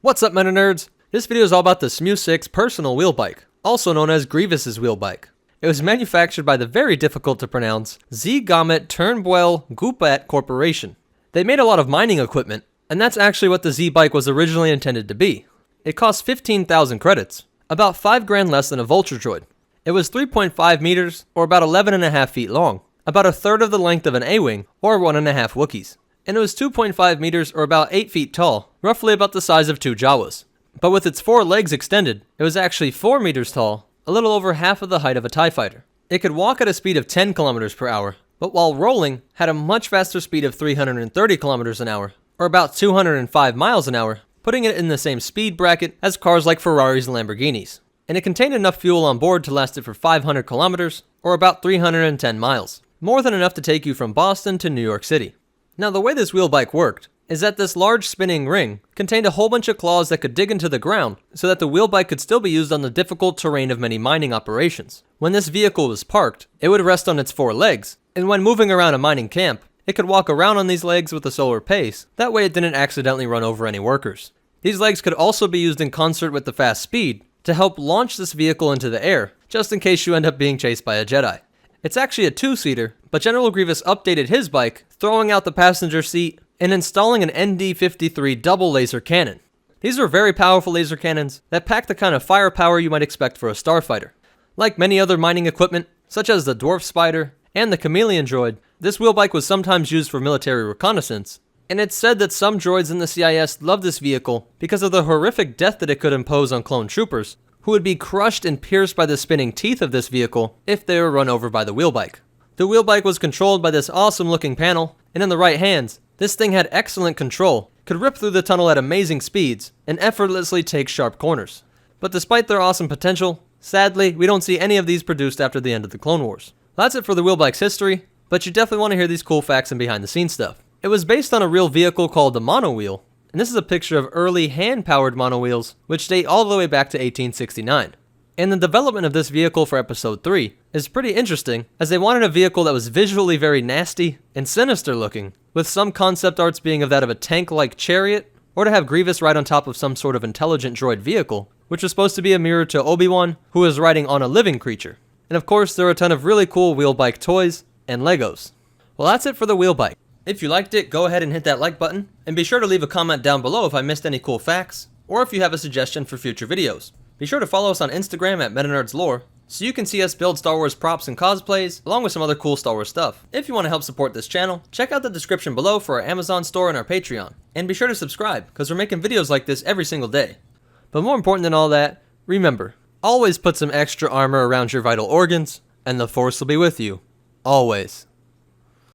What's up, MetaNerdz? This video is all about the SMU6 personal wheel bike, also known as GREVIOUS' wheel bike. It was manufactured by the very difficult to pronounce Z-Gomet Turnbull Gupat Corporation. They made a lot of mining equipment, and that's actually what the Z-bike was originally intended to be. It cost 15,000 credits, about 5 grand less than a Vulture Droid. It was 3.5 meters, or about 11.5 feet long, about a third of the length of an A-Wing, or 1.5 Wookiees. And it was 2.5 meters, or about 8 feet tall, roughly about the size of 2 Jawas. But with its 4 legs extended, it was actually 4 meters tall, a little over half of the height of a TIE fighter. It could walk at a speed of 10 kilometers per hour, but while rolling, had a much faster speed of 330 kilometers an hour, or about 205 miles an hour, putting it in the same speed bracket as cars like Ferraris and Lamborghinis. And it contained enough fuel on board to last it for 500 kilometers, or about 310 miles. More than enough to take you from Boston to New York City. Now, the way this wheel bike worked is that this large spinning ring contained a whole bunch of claws that could dig into the ground so that the wheel bike could still be used on the difficult terrain of many mining operations. When this vehicle was parked, it would rest on its 4 legs, and when moving around a mining camp, it could walk around on these legs with a slower pace, that way it didn't accidentally run over any workers. These legs could also be used in concert with the fast speed to help launch this vehicle into the air, just in case you end up being chased by a Jedi. It's actually a 2-seater, but General Grievous updated his bike, throwing out the passenger seat and installing an ND-53 double laser cannon. These are very powerful laser cannons that pack the kind of firepower you might expect for a starfighter. Like many other mining equipment, such as the Dwarf Spider and the Chameleon droid, this wheel bike was sometimes used for military reconnaissance, and it's said that some droids in the CIS loved this vehicle because of the horrific death that it could impose on clone troopers, who would be crushed and pierced by the spinning teeth of this vehicle if they were run over by the wheel bike. The wheel bike was controlled by this awesome looking panel, and in the right hands, this thing had excellent control, could rip through the tunnel at amazing speeds, and effortlessly take sharp corners. But despite their awesome potential, sadly, we don't see any of these produced after the end of the Clone Wars. That's it for the wheel bike's history, but you definitely want to hear these cool facts and behind the scenes stuff. It was based on a real vehicle called the monowheel, and this is a picture of early hand-powered monowheels, which date all the way back to 1869. And the development of this vehicle for episode 3 is pretty interesting, as they wanted a vehicle that was visually very nasty and sinister looking, with some concept arts being of that of a tank-like chariot, or to have Grievous ride on top of some sort of intelligent droid vehicle, which was supposed to be a mirror to Obi-Wan, who was riding on a living creature. And of course, there are a ton of really cool wheel bike toys and Legos. Well, that's it for the wheel bike. If you liked it, go ahead and hit that like button, and be sure to leave a comment down below if I missed any cool facts, or if you have a suggestion for future videos. Be sure to follow us on Instagram at MetaNerdz so you can see us build Star Wars props and cosplays, along with some other cool Star Wars stuff. If you want to help support this channel, check out the description below for our Amazon store and our Patreon. And be sure to subscribe, because we're making videos like this every single day. But more important than all that, remember, always put some extra armor around your vital organs, and the Force will be with you. Always.